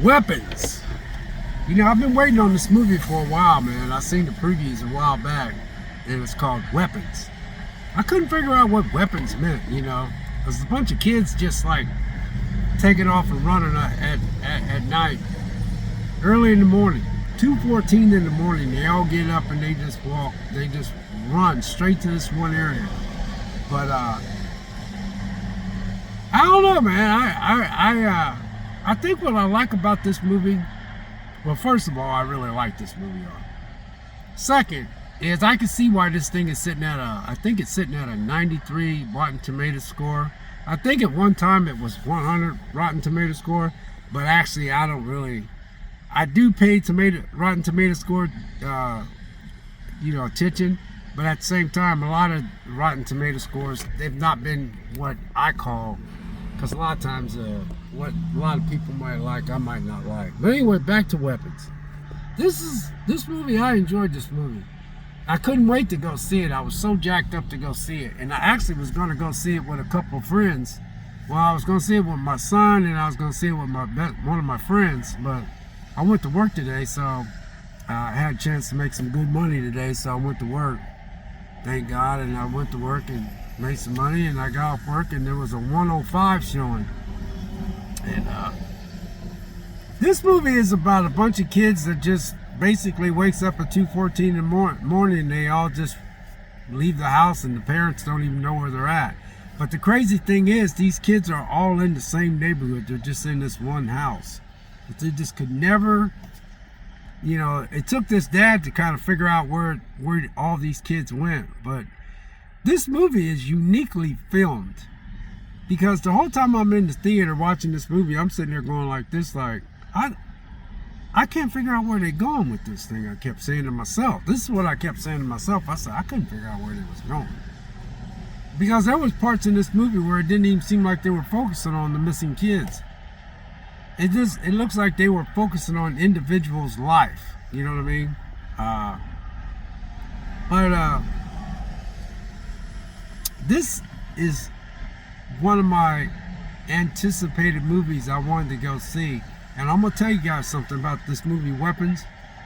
Weapons. You know, I've been waiting on this movie for a while, man. I seen the previews a while back, and it's called Weapons. I couldn't figure out what weapons meant, you know, because a bunch of kids just like taking off and running at night, early in the morning, 2:14 in the morning. They all get up and they just walk, they just run straight to this one area. But I don't know, man. I think what I like about this movie. Well, first of all, I really like this movie. Second is I can see why this thing is sitting at I think it's sitting at a 93 Rotten Tomato score. I think at one time it was 100 Rotten Tomato score, but actually I do pay Rotten Tomato score, attention, but at the same time, a lot of Rotten Tomato scores, they've not been what I call, because a lot of times what a lot of people might like, I might not like. But anyway, back to Weapons. This movie, I enjoyed this movie. I couldn't wait to go see it. I was so jacked up to go see it. And I actually was going to go see it with a couple of friends. Well, I was going to see it with my son, and I was going to see it with one of my friends. But I went to work today, so I had a chance to make some good money today, so I went to work. Thank God. And I went to work and made some money, and I got off work, and there was a 105 showing. And this movie is about a bunch of kids that just basically wakes up at 2:14 in the morning. They all just leave the house, and the parents don't even know where they're at. But the crazy thing is, these kids are all in the same neighborhood. They're just in this one house. But they just could never, it took this dad to kind of figure out where all these kids went. But this movie is uniquely filmed, because the whole time I'm in the theater watching this movie, I'm sitting there going like this, like, I can't figure out where they're going with this thing. I kept saying to myself. This is what I kept saying to myself. I said, I couldn't figure out where they was going. Because there was parts in this movie where it didn't even seem like they were focusing on the missing kids. It looks like they were focusing on individuals' life. You know what I mean? This is one of my anticipated movies I wanted to go see. And I'm going to tell you guys something about this movie, Weapons.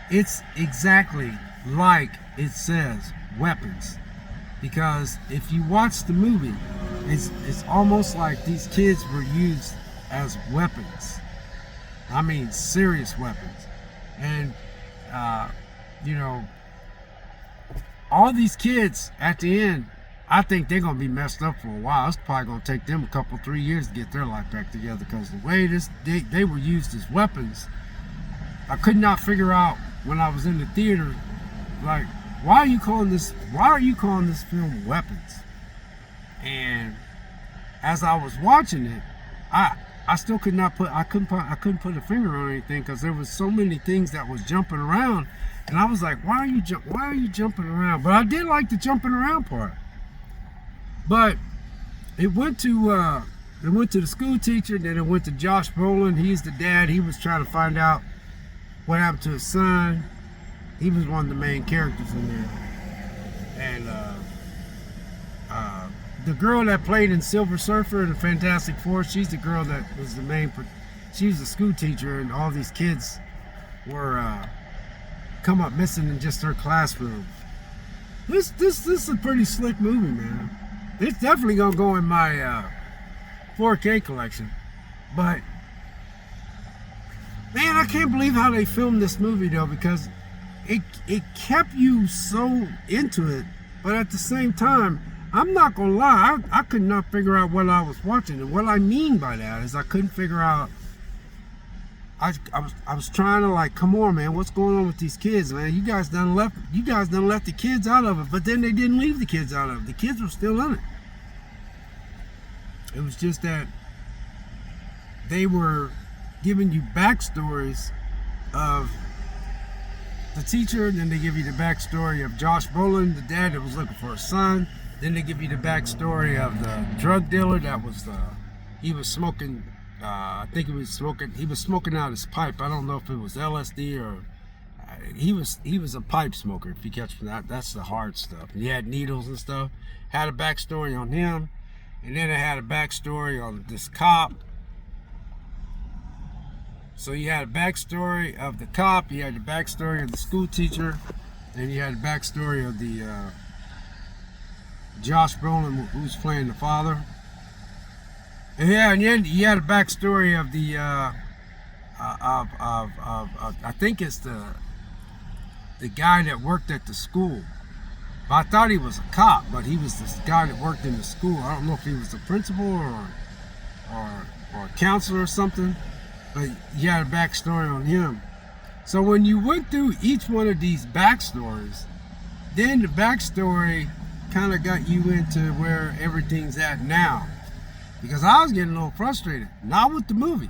It's exactly like it says, Weapons. Because if you watch the movie, it's almost like these kids were used as weapons. I mean, serious weapons. And, all these kids at the end, I think they're going to be messed up for a while. It's probably going to take them a 3 years to get their life back together, because the way they were used as weapons, I could not figure out when I was in the theater, like, why are you calling this film Weapons? And as I was watching it, I still could not I couldn't put a finger on anything, because there was so many things that was jumping around, and I was like, why are you jumping around? But I did like the jumping around part. But it went to the school teacher, then it went to Josh Brolin. He's the dad. He was trying to find out what happened to his son. He was one of the main characters in there. And the girl that played in Silver Surfer and Fantastic Four, she's the girl that was she was a school teacher, and all these kids were come up missing in just her classroom. This is a pretty slick movie, man. It's definitely gonna go in my 4K collection. But man, I can't believe how they filmed this movie though, because it kept you so into it, but at the same time, I'm not gonna lie, I could not figure out what I was watching. And what I mean by that is I couldn't figure out. I was trying to, like, come on, man, what's going on with these kids, man? You guys done left the kids out of it, but then they didn't leave the kids out of it. The kids were still in it. It was just that they were giving you backstories of the teacher, and then they give you the backstory of Josh Brolin, the dad that was looking for a son. Then they give you the backstory of the drug dealer that was he was smoking. I think he was smoking out his pipe. I don't know if it was LSD or he was a pipe smoker. If you catch that, that's the hard stuff. He had needles and stuff. Had a backstory on him, and then it had a backstory on this cop So you had a backstory of the cop, you had the backstory of the school teacher, and you had the backstory of the Josh Brolin, who's playing the father. And yeah, and then you had a backstory of the I think it's the guy that worked at the school. But I thought he was a cop, but he was this guy that worked in the school. I don't know if he was the principal or a counselor or something, but you had a backstory on him. So when you went through each one of these backstories, then the backstory kind of got you into where everything's at now. Because I was getting a little frustrated, not with the movie.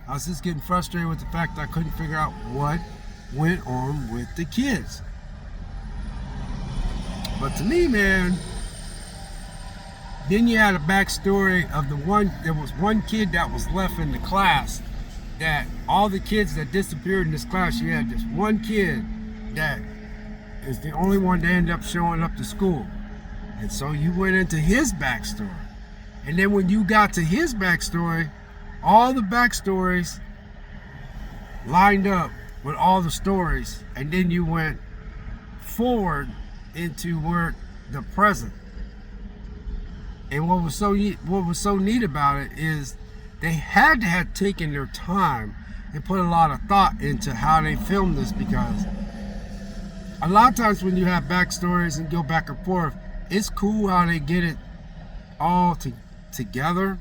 I was just getting frustrated with the fact that I couldn't figure out what went on with the kids. But to me, man, then you had a backstory of there was one kid that was left in the class, that all the kids that disappeared in this class, you had this one kid that is the only one that ended up showing up to school. And so you went into his backstory. And then when you got to his backstory, all the backstories lined up with all the stories, and then you went forward into where the present. And what was so neat about it is they had to have taken their time and put a lot of thought into how they filmed this, because a lot of times when you have backstories and go back and forth, it's cool how they get it all together,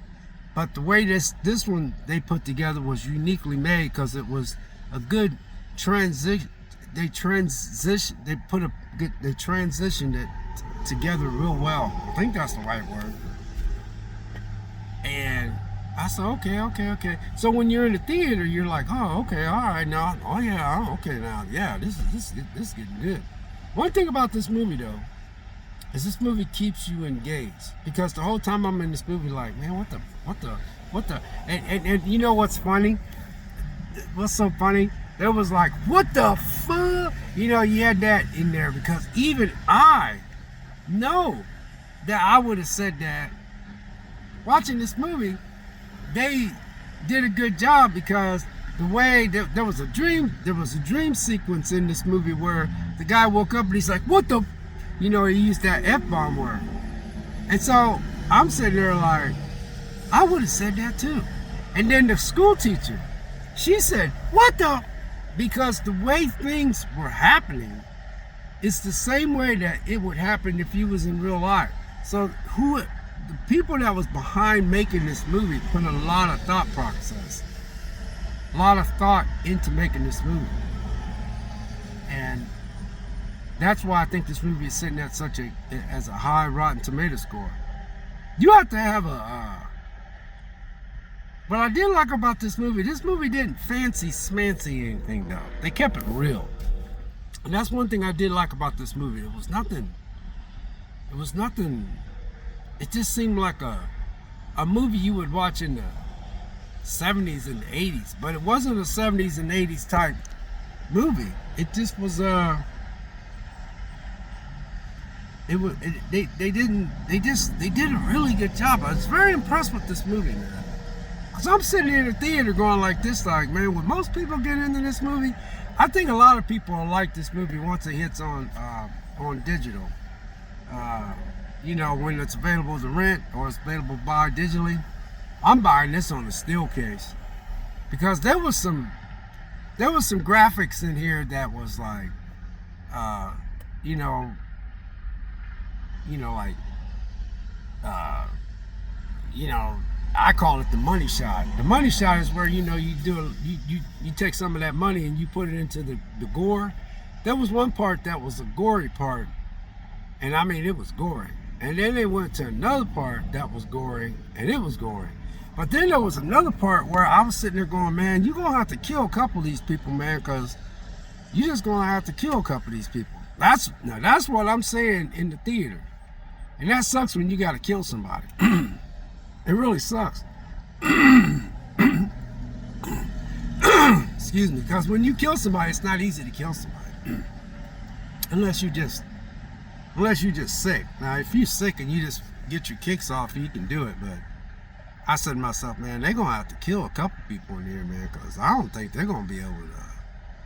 but the way this one they put together was uniquely made, because it was a good transition. They transitioned it together real well. I think that's the right word. And I said, okay. So when you're in the theater, you're like, oh, okay, all right, now, oh yeah, oh, okay, now, yeah, this is getting good. One thing about this movie though, is this movie keeps you engaged, because the whole time I'm in this movie, like, man, what the, and you know what's funny? What's so funny? There was like, what the fuck? You know, you had that in there, because even I know that I would have said that. Watching this movie, they did a good job, because the way there was a dream sequence in this movie where the guy woke up and he's like, what the, you know, he used that F-bomb word. And so I'm sitting there like, I would have said that too. And then the school teacher, she said, what the? Because the way things were happening, it's the same way that it would happen if you was in real life. So the people that was behind making this movie put a lot of thought process, a lot of thought into making this movie. And that's why I think this movie is sitting at as a high Rotten Tomato score. You have to have what I did like about this movie didn't fancy smancy anything though. They kept it real. And that's one thing I did like about this movie. It was nothing, it just seemed like a movie you would watch in the 70s and 80s, but it wasn't a 70s and 80s type movie. It just was they did a really good job. I was very impressed with this movie, man. Cause I'm sitting in the theater going like this, like, man, would most people get into this movie? I think a lot of people will like this movie once it hits on digital. You know, when it's available to rent or it's available to buy digitally. I'm buying this on the steel case, because there was some graphics in here that was like, I call it the money shot. The money shot is where, you know, you take some of that money and you put it into the gore. There was one part that was a gory part, and I mean, it was gory. And then they went to another part that was gory, and it was gory. But then there was another part where I was sitting there going, man, you're going to have to kill a couple of these people, man, because you're just going to have to kill a couple of these people. That's what I'm saying in the theater. And that sucks when you got to kill somebody. It really sucks. Excuse me, because when you kill somebody, it's not easy to kill somebody. Unless you're just sick. Now, if you're sick and you just get your kicks off, you can do it, but I said to myself, man, they're going to have to kill a couple people in here, man, because I don't think they're going to be able to.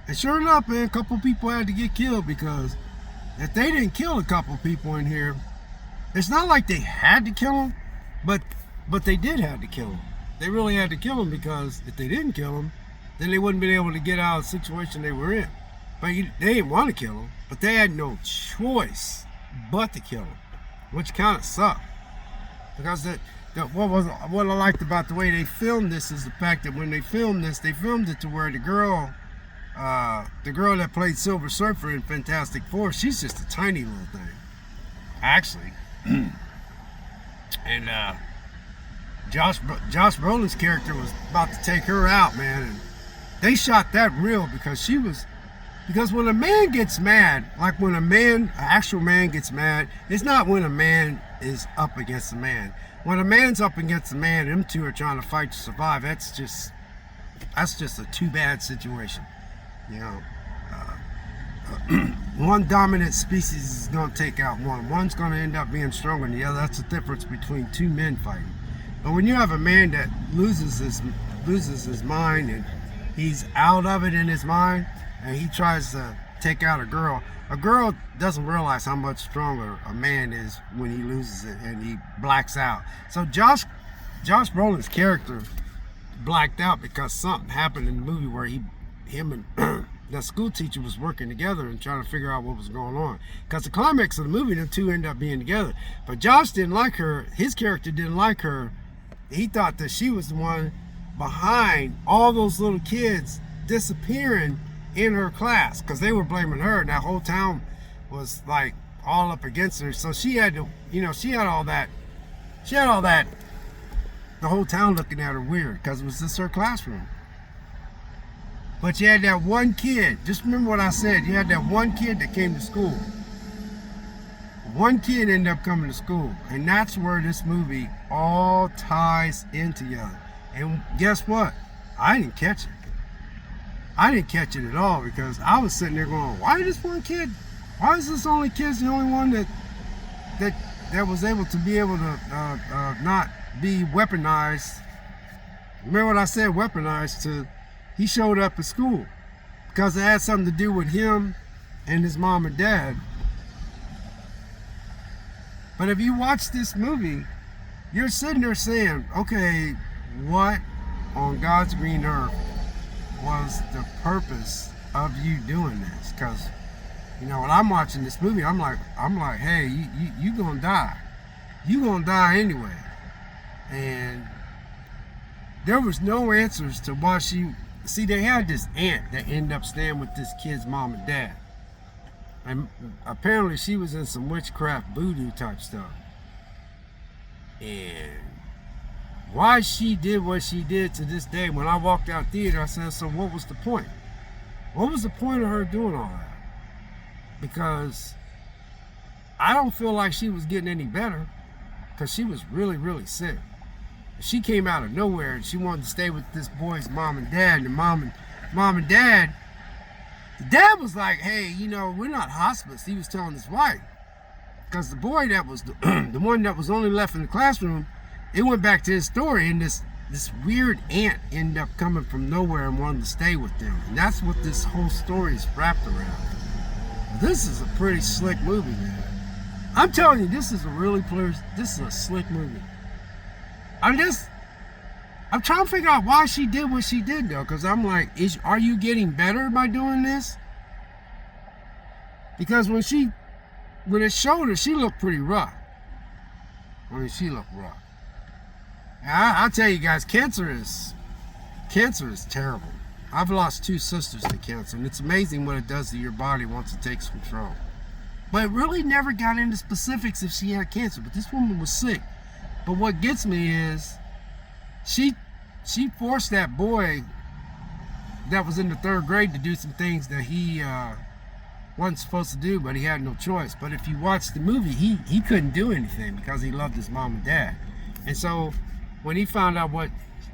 And sure enough, man, a couple people had to get killed, because if they didn't kill a couple people in here, it's not like they had to kill them, but they did have to kill them. They really had to kill them, because if they didn't kill them, then they wouldn't be able to get out of the situation they were in. But they didn't want to kill them, but they had no choice but to kill them, which kind of sucked. Because what I liked about the way they filmed this is the fact that when they filmed this, they filmed it to where the girl that played Silver Surfer in Fantastic Four, she's just a tiny little thing, actually. And Josh Brolin's character was about to take her out, man, and they shot that real, because when a man gets mad, like when an actual man gets mad, it's not when a man is up against a man. When a man's up against a man, them two are trying to fight to survive. That's just a too bad situation. You know, one dominant species is going to take out one. One's going to end up being stronger than the other. That's the difference between two men fighting. But when you have a man that loses his mind, and he's out of it in his mind, and he tries to take out a girl doesn't realize how much stronger a man is when he loses it and he blacks out. So Josh Brolin's character blacked out because something happened in the movie where him and the school teacher was working together and trying to figure out what was going on. Because the climax of the movie, the two end up being together. But Josh didn't like her. His character didn't like her. He thought that she was the one behind all those little kids disappearing in her class, because they were blaming her, and that whole town was like all up against her. So she had to, she had all that, the whole town looking at her weird, because it was just her classroom. But you had that one kid, just remember what I said, you had that one kid that came to school. One kid ended up coming to school, and that's where this movie all ties in together. And guess what? I didn't catch it. I didn't catch it at all, because I was sitting there going, why is this one kid? Why is this only kid's the only one that was able to not be weaponized? Remember what I said, weaponized? He showed up at school because it had something to do with him and his mom and dad. But if you watch this movie, you're sitting there saying, okay, what on God's green earth was the purpose of you doing this? Because when I'm watching this movie, I'm like, hey, you gonna die. You gonna die anyway. And there was no answers to why they had this aunt that ended up staying with this kid's mom and dad. And apparently she was in some witchcraft voodoo type stuff. And why she did what she did to this day, when I walked out theater, I said, so what was the point? What was the point of her doing all that? Because I don't feel like she was getting any better, because she was really, really sick. She came out of nowhere and she wanted to stay with this boy's mom and dad. And the mom and dad, the dad was like, hey, we're not hospice. He was telling his wife. Because the boy that was the one that was only left in the classroom, it went back to his story, and this weird aunt ended up coming from nowhere and wanted to stay with them. And that's what this whole story is wrapped around. This is a pretty slick movie, man. I'm telling you, this is a slick movie. I'm trying to figure out why she did what she did, though, because I'm like, are you getting better by doing this? Because when it showed her, she looked pretty rough. She looked rough. I'll tell you guys, cancer is terrible. I've lost 2 sisters to cancer, and it's amazing what it does to your body once it takes control. But it really never got into specifics if she had cancer, but this woman was sick. But what gets me is she forced that boy that was in the 3rd grade to do some things that he wasn't supposed to do, but he had no choice. But if you watch the movie, he couldn't do anything because he loved his mom and dad. And so when he found out what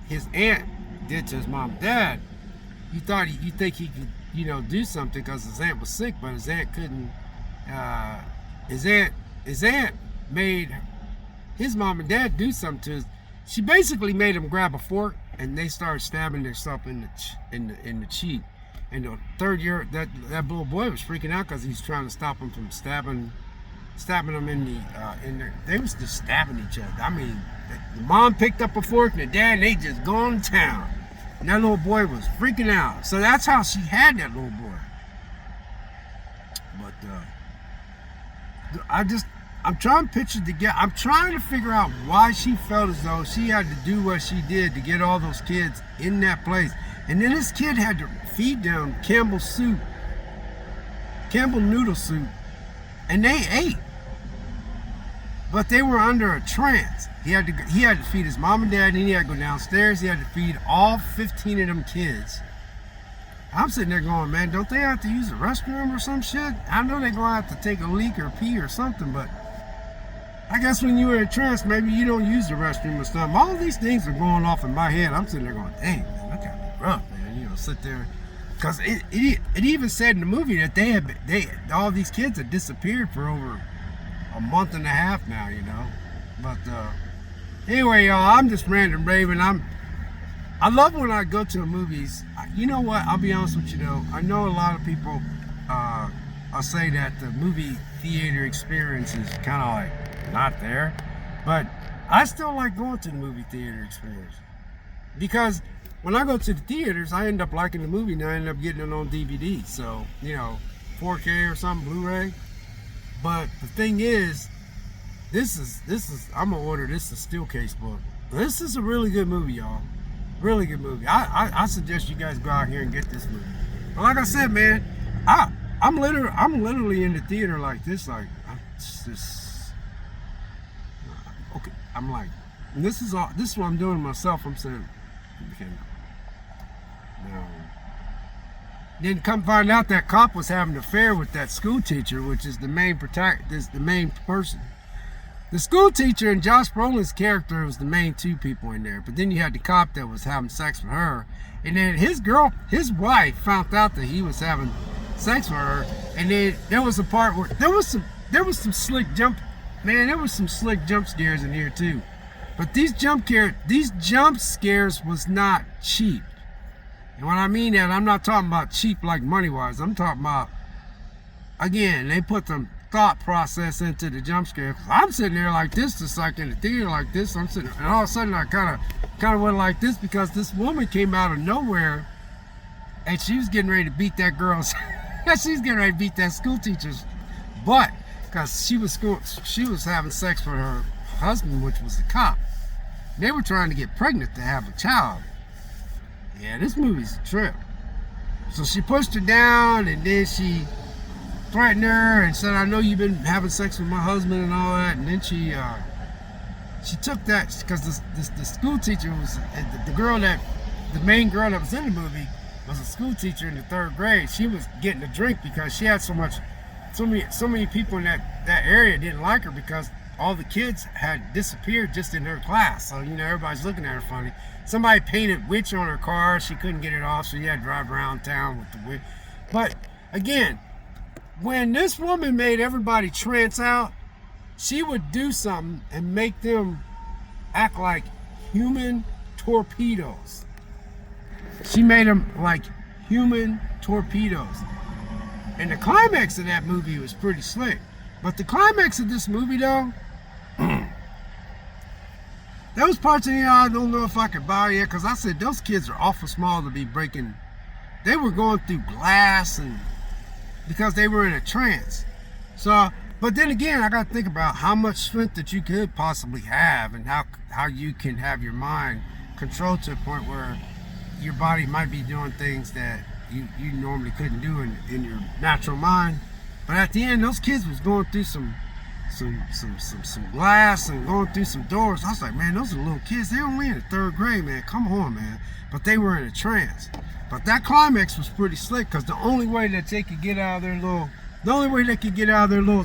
his aunt did to his mom and dad, you think he could, do something because his aunt was sick, but his aunt couldn't. His aunt made his mom and dad do something to she basically made him grab a fork, and they started stabbing themselves in the cheek. And the third year, that little boy was freaking out because he's trying to stop him from stabbing them in there. They was just stabbing each other. I mean, the mom picked up a fork and the dad, and they just gone to town. And that little boy was freaking out. So that's how she had that little boy. But I'm trying to picture together. I'm trying to figure out why she felt as though she had to do what she did to get all those kids in that place. And then this kid had to feed them Campbell noodle soup, and they ate. But they were under a trance. He had to feed his mom and dad, and then he had to go downstairs. He had to feed all 15 of them kids. I'm sitting there going, man, don't they have to use the restroom or some shit? I know they're going to have to take a leak or pee or something, but I guess when you were in a trance, maybe you don't use the restroom or something. All these things are going off in my head. I'm sitting there going, dang, man, that gotta be rough, man. You know, sit there. Because it even said in the movie that all these kids had disappeared for over a month and a half now, you know. But anyway, y'all, I'm just random raving. I love when I go to the movies. You know what? I'll be honest with you though. I know a lot of people I'll say that the movie theater experience is kind of like not there, but I still like going to the movie theater experience because when I go to the theaters, I end up liking the movie and I end up getting it on DVD. So, you know, 4K or something, Blu-ray. But the thing is, this is I'm gonna order this a Steelcase book. This is a really good movie, y'all. Really good movie. I suggest you guys go out here and get this movie. But like I said, man, I'm literally in the theater like this, like okay. I'm like, this is what I'm doing myself. I'm saying, okay, no. Then come find out that cop was having an affair with that school teacher, which is the main person. The school teacher and Josh Brolin's character was the main two people in there. But then you had the cop that was having sex with her. And then his wife found out that he was having sex with her. And then there was a part where there was some slick jump scares in here too. But these jump scares was not cheap. And when I mean that, I'm not talking about cheap like money-wise. I'm talking about, again, they put some thought process into the jump scare. I'm sitting there like this, just like in the theater like this. I'm sitting, and all of a sudden I kind of went like this because this woman came out of nowhere, and she was getting ready to beat that girl's. She's getting ready to beat that school teacher's butt because she was having sex with her husband, which was the cop. They were trying to get pregnant to have a child. Yeah, this movie's a trip. So she pushed her down, and then she threatened her and said, I know you've been having sex with my husband and all that. And then she took that because the school teacher was the main girl that was in the movie was a school teacher in the 3rd grade. She was getting a drink because she had so many people in that area didn't like her because all the kids had disappeared just in her class. So, you know, everybody's looking at her funny. Somebody painted witch on her car. She couldn't get it off, so you had to drive around town with the witch. But again, when this woman made everybody trance out, she would do something and make them act like human torpedoes. She made them like human torpedoes. And the climax of that movie was pretty slick. But the climax of this movie, though, those parts of it I don't know if I could buy yet, because I said those kids are awful small to be breaking. They were going through glass and because they were in a trance. So, but then again, I got to think about how much strength that you could possibly have and how you can have your mind controlled to a point where your body might be doing things that you normally couldn't do in your natural mind. But at the end, those kids was going through some glass and going through some doors. I was like, man, those are little kids. They're only in the 3rd grade, man. Come on, man. But they were in a trance. But that climax was pretty slick because the only way that they could get out of their little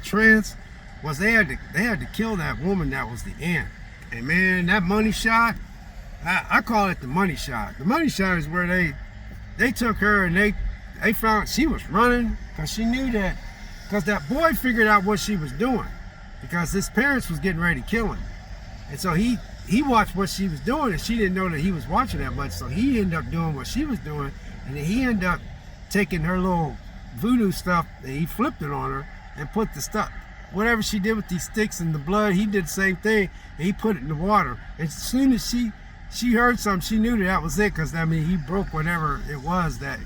trance was they had to kill that woman that was the aunt. And man, that money shot, I call it the money shot. The money shot is where they took her and they found she was running because she knew that. Because that boy figured out what she was doing because his parents was getting ready to kill him. And so he he watched what she was doing, and she didn't know that he was watching that much. So he ended up doing what she was doing, and then he ended up taking her little voodoo stuff and he flipped it on her and put the stuff, whatever she did with these sticks and the blood, he did the same thing, and he put it in the water. And as soon as she heard something, she knew that was it, because I mean, he broke whatever it was that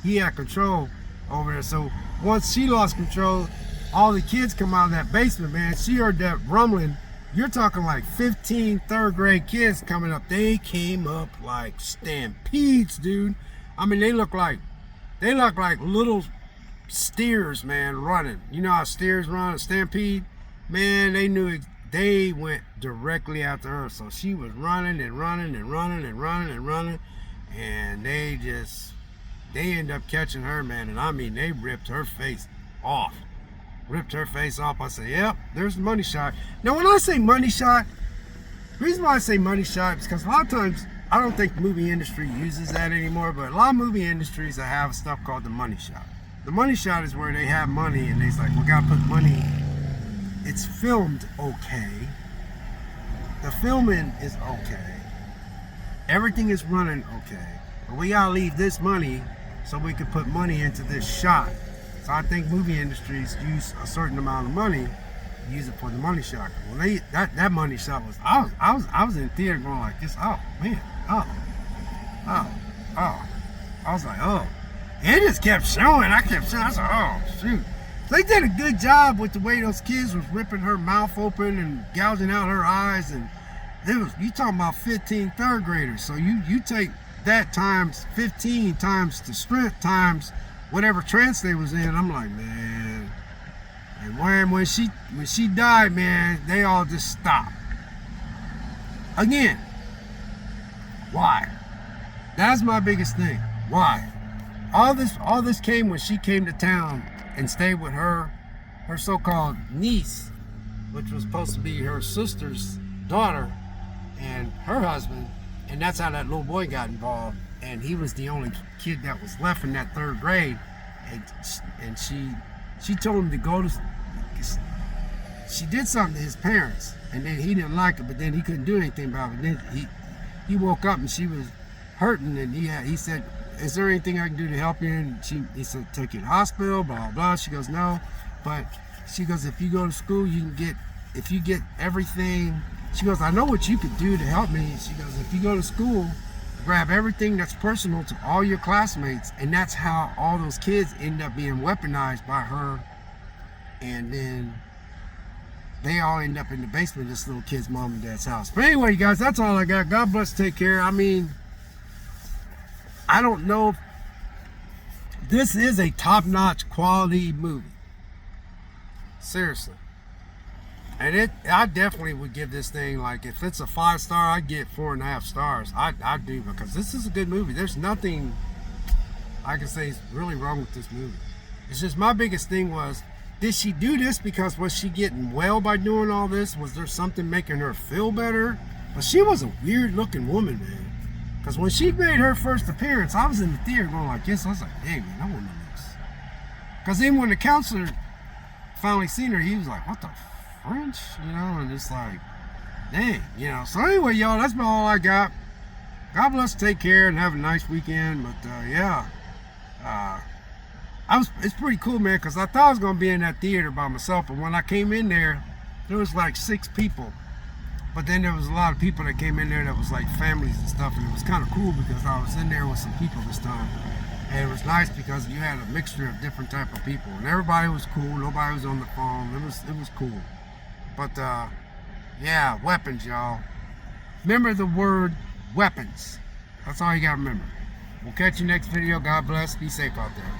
he had control over there. So once she lost control, all the kids come out of that basement, man. She heard that rumbling. You're talking like 15 third grade kids coming up. They came up like stampedes, dude. I mean, they look like little steers, man, running. You know how steers run a stampede? Man, they knew they went directly after her. So she was running and running and running and running and running, and they ended up catching her, man. And I mean, they ripped her face off. I said, yep, there's the money shot. Now, when I say money shot, the reason why I say money shot is because a lot of times, I don't think the movie industry uses that anymore, but a lot of movie industries that have stuff called the money shot. The money shot is where they have money and they's like, we gotta put money. It's filmed okay. The filming is okay. Everything is running okay. But we gotta leave this money so we can put money into this shot. So I think movie industries use a certain amount of money, use it for the money shot. Well, that money shot was, I was in theater going like this. Oh man, I was like, oh. And it just kept showing. I said, oh shoot. They did a good job with the way those kids was ripping her mouth open and gouging out her eyes, and you talking about 15 third graders. So you take that times 15 times the strength times whatever trance they was in. I'm like, man. And when she died, man, they all just stopped. Again, why? That's my biggest thing. Why? All this came when she came to town and stayed with her so-called niece, which was supposed to be her sister's daughter, and her husband, and that's how that little boy got involved. And he was the only kid that was left in that third grade, and she told him to go to. She did something to his parents, and then he didn't like it, but then he couldn't do anything about it. Then he woke up and she was hurting, and he said, "Is there anything I can do to help you?" And he said, "Take you to the hospital, blah blah blah." She goes, "No," but she goes, "If you go to school, if you get everything." She goes, "I know what you could do to help me." She goes, "If you go to school, grab everything that's personal to all your classmates," and that's how all those kids end up being weaponized by her, and then they all end up in the basement of this little kid's mom and dad's house. But anyway, you guys, that's all I got. God bless, take care. I mean, I don't know if this is a top-notch quality movie. Seriously. And I definitely would give this thing, like, if it's a 5-star, I'd get 4.5 stars. I do, because this is a good movie. There's nothing I can say is really wrong with this movie. It's just my biggest thing was, did she do this because was she getting well by doing all this? Was there something making her feel better? But she was a weird looking woman, man. Because when she made her first appearance, I was in the theater going like this. I was like, dang, man, that woman looks. Because then when the counselor finally seen her, he was like, what the French? You know, and it's like, dang, you know. So anyway, y'all, that's about all I got. God bless, take care, and have a nice weekend. But yeah, it's pretty cool, man, because I thought I was going to be in that theater by myself, but when I came in there was like 6 people. But then there was a lot of people that came in there that was like families and stuff, and it was kind of cool because I was in there with some people this time. And it was nice because you had a mixture of different type of people, and everybody was cool. Nobody was on the phone. It was cool. But yeah, weapons, y'all. Remember the word weapons. That's all you gotta remember. We'll catch you next video. God bless. Be safe out there.